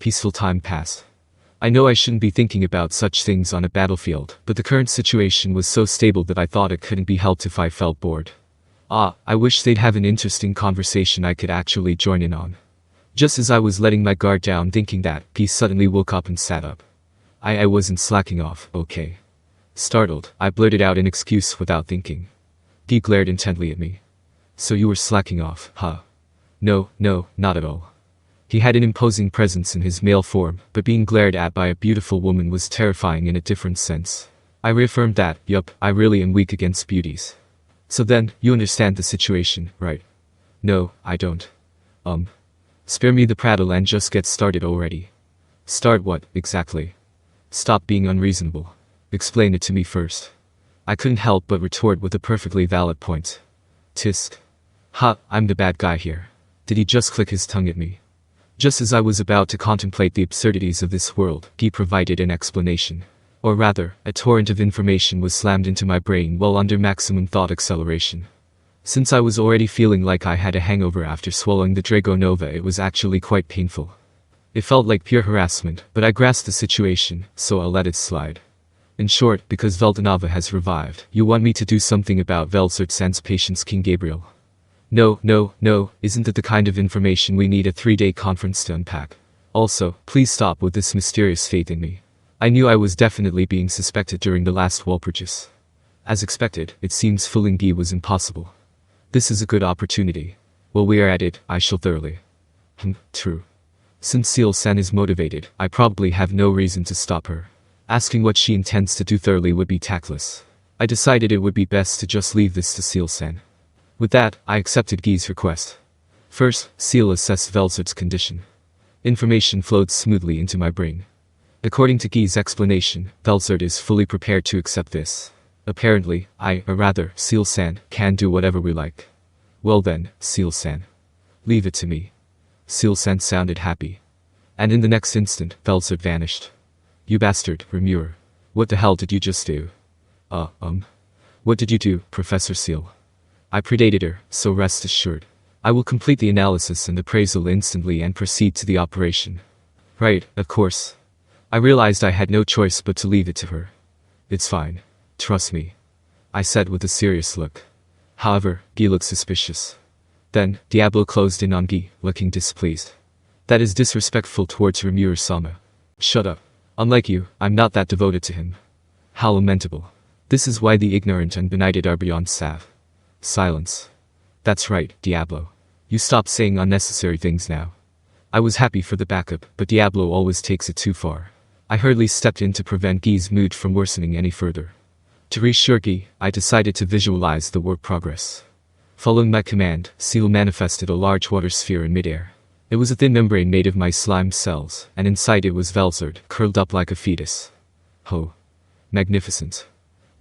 peaceful time passed. I know I shouldn't be thinking about such things on a battlefield, but the current situation was so stable that I thought it couldn't be helped if I felt bored. I wish they'd have an interesting conversation I could actually join in on. Just as I was letting my guard down thinking that, Guy suddenly woke up and sat up. I wasn't slacking off, okay. Startled, I blurted out an excuse without thinking. Guy glared intently at me. So you were slacking off, huh? No, not at all. He had an imposing presence in his male form, but being glared at by a beautiful woman was terrifying in a different sense. I reaffirmed that, yup, I really am weak against beauties. So then, you understand the situation, right? No, I don't. Spare me the prattle and just get started already. Start what, exactly? Stop being unreasonable. Explain it to me first. I couldn't help but retort with a perfectly valid point. Tisk. Ha, I'm the bad guy here. Did he just click his tongue at me? Just as I was about to contemplate the absurdities of this world, Guy provided an explanation. Or rather, a torrent of information was slammed into my brain while under maximum thought acceleration. Since I was already feeling like I had a hangover after swallowing the Drago Nova, it was actually quite painful. It felt like pure harassment, but I grasped the situation, so I'll let it slide. In short, because Veldanava has revived, you want me to do something about Velzard's patient's King Gabriel. No, isn't that the kind of information we need a 3-day conference to unpack? Also, please stop with this mysterious faith in me. I knew I was definitely being suspected during the last wall purchase. As expected, it seems fooling Guy was impossible. This is a good opportunity. While we are at it, I shall thoroughly. True. Since Ciel-san is motivated, I probably have no reason to stop her. Asking what she intends to do thoroughly would be tactless. I decided it would be best to just leave this to Ciel-san. With that, I accepted Guy's request. First, Ciel assessed Velzard's condition. Information flowed smoothly into my brain. According to Guy's explanation, Velzard is fully prepared to accept this. Apparently, Ciel-san, can do whatever we like. Well then, Ciel-san. Leave it to me. Ciel-san sounded happy. And in the next instant, Velzard vanished. You bastard, Rimuru. What the hell did you just do? What did you do, Professor Ciel? I predated her, so rest assured. I will complete the analysis and appraisal instantly and proceed to the operation. Right, of course. I realized I had no choice but to leave it to her. It's fine. Trust me. I said with a serious look. However, Guy looked suspicious. Then, Diablo closed in on Guy, looking displeased. That is disrespectful towards Rimuru-sama. Shut up. Unlike you, I'm not that devoted to him. How lamentable. This is why the ignorant and benighted are beyond salve. Silence. That's right, Diablo. You stop saying unnecessary things now. I was happy for the backup, but Diablo always takes it too far. I hurriedly stepped in to prevent Guy's mood from worsening any further. To reassure Guy, I decided to visualize the work progress. Following my command, Ciel manifested a large water sphere in midair. It was a thin membrane made of my slime cells, and inside it was Velzard, curled up like a fetus. Oh. Magnificent.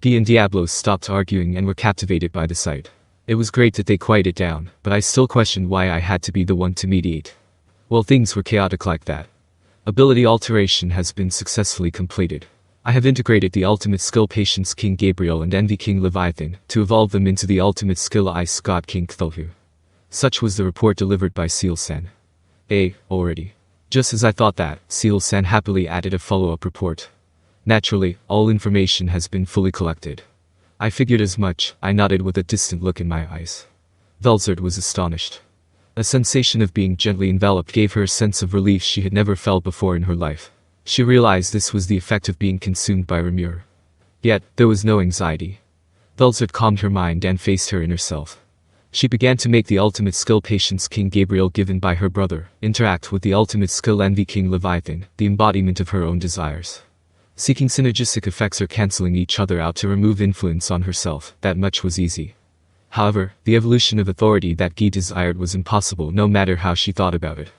Guy and Diablo stopped arguing and were captivated by the sight. It was great that they quieted down, but I still questioned why I had to be the one to mediate. Well, things were chaotic like that. Ability alteration has been successfully completed. I have integrated the ultimate skill patients King Gabriel and Envy King Leviathan to evolve them into the ultimate skill Ice God King Cthulhu. Such was the report delivered by Ciel-san. Already. Just as I thought that, Ciel-san happily added a follow-up report. Naturally, all information has been fully collected. I figured as much. I nodded with a distant look in my eyes. Velzard was astonished. A sensation of being gently enveloped gave her a sense of relief she had never felt before in her life. She realized this was the effect of being consumed by Rimuru. Yet, there was no anxiety. Velzard calmed her mind and faced her inner self. She began to make the ultimate skill patience King Gabriel given by her brother interact with the ultimate skill Envy King Leviathan, the embodiment of her own desires. Seeking synergistic effects or cancelling each other out to remove influence on herself, that much was easy. However, the evolution of authority that Guy desired was impossible no matter how she thought about it.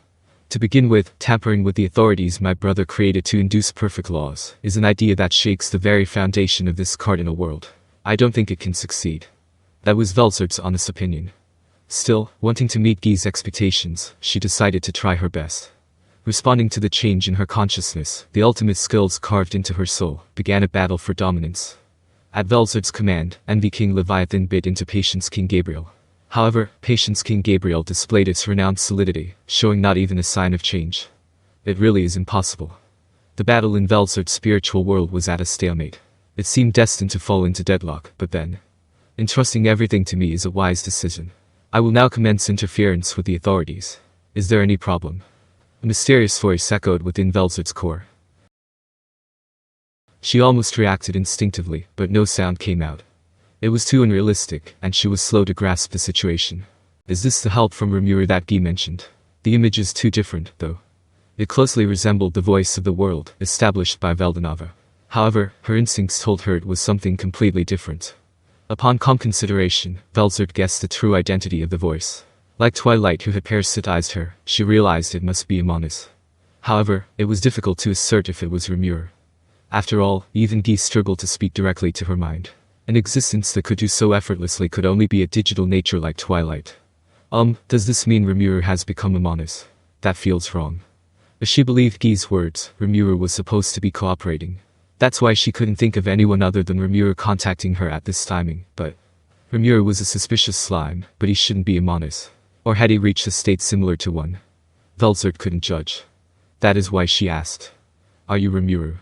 To begin with, tampering with the authorities my brother created to induce perfect laws is an idea that shakes the very foundation of this cardinal world. I don't think it can succeed. That was Velzard's honest opinion. Still, wanting to meet Guy's expectations, she decided to try her best. Responding to the change in her consciousness, the ultimate skills carved into her soul began a battle for dominance. At Velzard's command, Envy King Leviathan bit into Patience King Gabriel. However, Patience King Gabriel displayed its renowned solidity, showing not even a sign of change. It really is impossible. The battle in Velzard's spiritual world was at a stalemate. It seemed destined to fall into deadlock, but then, entrusting everything to me is a wise decision. I will now commence interference with the authorities. Is there any problem? A mysterious voice echoed within Velzard's core. She almost reacted instinctively, but no sound came out. It was too unrealistic, and she was slow to grasp the situation. Is this the help from Rimuru that Guy mentioned? The image is too different, though. It closely resembled the voice of the world, established by Veldanava. However, her instincts told her it was something completely different. Upon calm consideration, Velzard guessed the true identity of the voice. Like Twilight who had parasitized her, she realized it must be Amonis. However, it was difficult to assert if it was Rimuru. After all, even Guy struggled to speak directly to her mind. An existence that could do so effortlessly could only be a digital nature like Twilight. Does this mean Rimuru has become Amonis? That feels wrong. If she believed Guy's words, Rimuru was supposed to be cooperating. That's why she couldn't think of anyone other than Rimuru contacting her at this timing, but Rimuru was a suspicious slime, but he shouldn't be Amonis. Or had he reached a state similar to one? Velzard couldn't judge. That is why she asked. Are you Rimuru?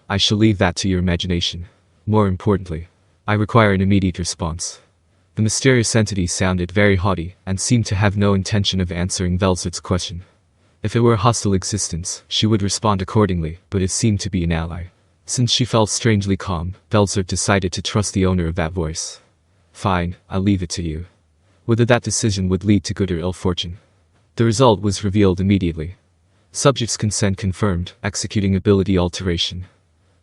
I shall leave that to your imagination. More importantly, I require an immediate response. The mysterious entity sounded very haughty, and seemed to have no intention of answering Velzard's question. If it were a hostile existence, she would respond accordingly, but it seemed to be an ally. Since she felt strangely calm, Velzard decided to trust the owner of that voice. Fine, I'll leave it to you. Whether that decision would lead to good or ill fortune. The result was revealed immediately. Subject's consent confirmed, executing ability alteration.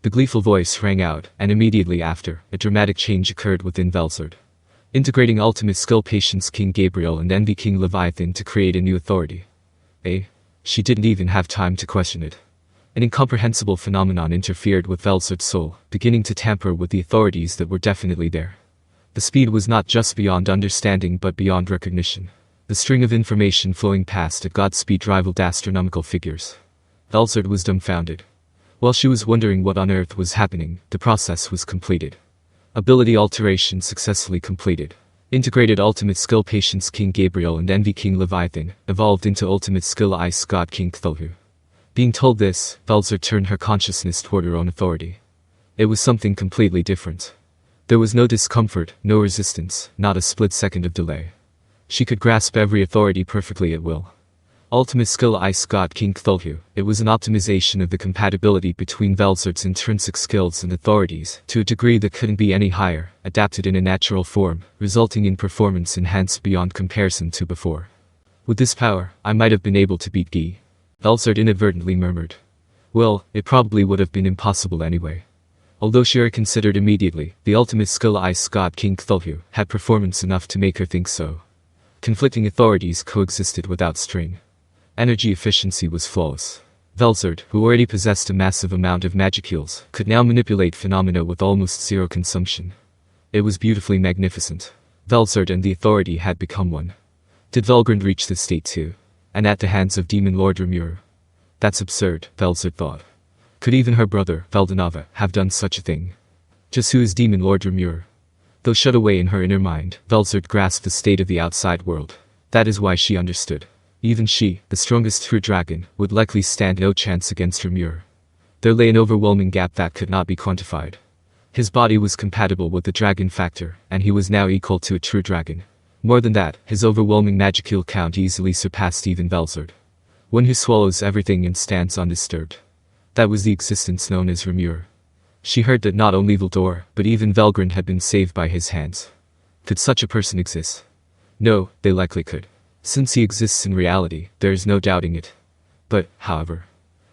The gleeful voice rang out, and immediately after, a dramatic change occurred within Velzard. Integrating ultimate skill Patience King Gabriel and Envy King Leviathan to create a new authority. She didn't even have time to question it. An incomprehensible phenomenon interfered with Velzard's soul, beginning to tamper with the authorities that were definitely there. The speed was not just beyond understanding but beyond recognition. The string of information flowing past at Godspeed rivaled astronomical figures. Velzard was dumbfounded. While she was wondering what on earth was happening, the process was completed. Ability alteration successfully completed. Integrated ultimate skill Patience King Gabriel and Envy King Leviathan, evolved into ultimate skill Ice God King Cthulhu. Being told this, Velzard turned her consciousness toward her own authority. It was something completely different. There was no discomfort, no resistance, not a split second of delay. She could grasp every authority perfectly at will. Ultimate skill Ice God King Cthulhu. It was an optimization of the compatibility between Velzard's intrinsic skills and authorities, to a degree that couldn't be any higher, adapted in a natural form, resulting in performance enhanced beyond comparison to before. With this power, I might have been able to beat Guy. Velzard inadvertently murmured. Well, it probably would have been impossible anyway. Although she reconsidered immediately, the ultimate skill Ice God King Cthulhu had performance enough to make her think so. Conflicting authorities coexisted without strain. Energy efficiency was flawless. Velzard, who already possessed a massive amount of magicules, could now manipulate phenomena with almost zero consumption. It was beautifully magnificent. Velzard and the authority had become one. Did Velgrand reach this state too? And at the hands of Demon Lord Rimuru? That's absurd, Velzard thought. Could even her brother, Veldanava, have done such a thing? Just who is Demon Lord Rimuru? Though shut away in her inner mind, Velzard grasped the state of the outside world. That is why she understood. Even she, the strongest true dragon, would likely stand no chance against Rimuru. There lay an overwhelming gap that could not be quantified. His body was compatible with the dragon factor, and he was now equal to a true dragon. More than that, his overwhelming magicule count easily surpassed even Velzard. One who swallows everything and stands undisturbed. That was the existence known as Rimuru. She heard that not only Valdor, but even Velgrand had been saved by his hands. Could such a person exist? No, they likely could. Since he exists in reality, there is no doubting it. But, however,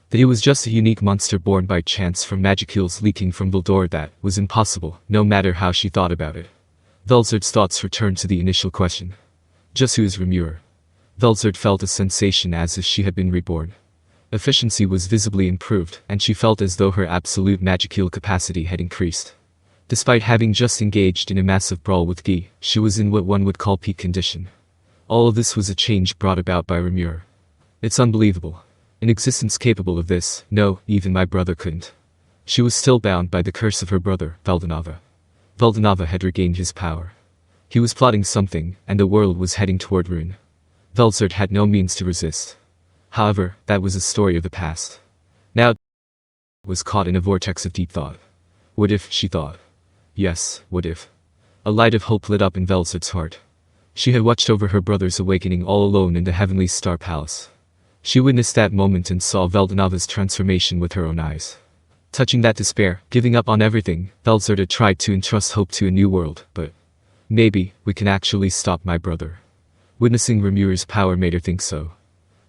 that he was just a unique monster born by chance from magicules leaking from Valdor, that was impossible, no matter how she thought about it. Velzard's thoughts returned to the initial question. Just who is Rimuru? Velzard felt a sensation as if she had been reborn. Efficiency was visibly improved, and she felt as though her absolute magicule capacity had increased. Despite having just engaged in a massive brawl with Guy, she was in what one would call peak condition. All of this was a change brought about by Rimuru. It's unbelievable. An existence capable of this, no, even my brother couldn't. She was still bound by the curse of her brother, Veldanava. Veldanava had regained his power. He was plotting something, and the world was heading toward ruin. Velzard had no means to resist. However, that was a story of the past. Now, was caught in a vortex of deep thought. What if, she thought. Yes, what if? A light of hope lit up in Velzard's heart. She had watched over her brother's awakening all alone in the heavenly star palace. She witnessed that moment and saw Veldanava's transformation with her own eyes. Touching that despair, giving up on everything, Velzard had tried to entrust hope to a new world, but maybe we can actually stop my brother. Witnessing Rimuru's power made her think so.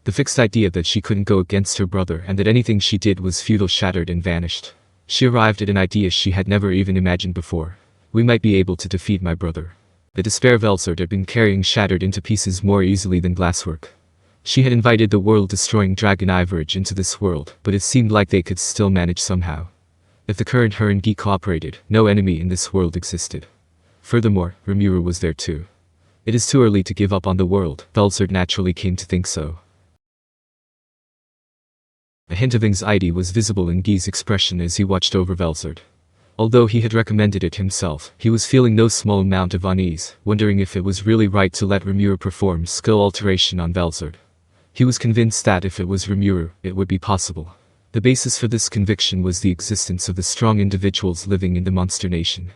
The fixed idea that she couldn't go against her brother and that anything she did was futile shattered and vanished. She arrived at an idea she had never even imagined before. We might be able to defeat my brother. The despair Velzard had been carrying shattered into pieces more easily than glasswork. She had invited the world-destroying dragon Ivorage into this world, but it seemed like they could still manage somehow. If the current her and Gi cooperated, no enemy in this world existed. Furthermore, Rimuru was there too. It is too early to give up on the world, Velzard naturally came to think so. A hint of anxiety was visible in Gi's expression as he watched over Velzard. Although he had recommended it himself, he was feeling no small amount of unease, wondering if it was really right to let Rimuru perform skill alteration on Velzard. He was convinced that if it was Rimuru, it would be possible. The basis for this conviction was the existence of the strong individuals living in the monster nation.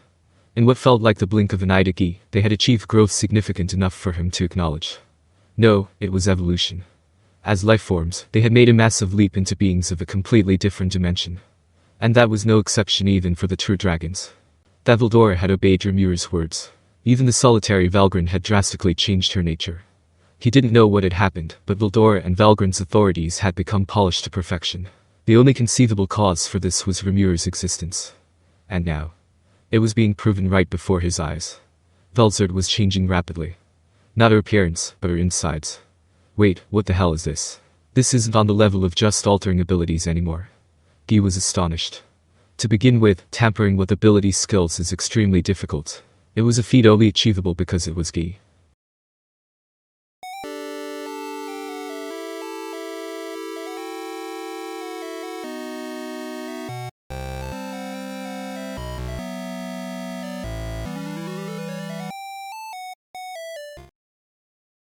In what felt like the blink of an eye to Gi, they had achieved growth significant enough for him to acknowledge. No, it was evolution. As life forms, they had made a massive leap into beings of a completely different dimension. And that was no exception even for the true dragons. That Veldora had obeyed Rimuru's words. Even the solitary Valgrind had drastically changed her nature. He didn't know what had happened, but Veldora and Valgrind's authorities had become polished to perfection. The only conceivable cause for this was Rimuru's existence. And now, it was being proven right before his eyes. Velzard was changing rapidly. Not her appearance, but her insides. Wait, what the hell is this? This isn't on the level of just altering abilities anymore. Gi was astonished. To begin with, tampering with ability skills is extremely difficult. It was a feat only achievable because it was Gi.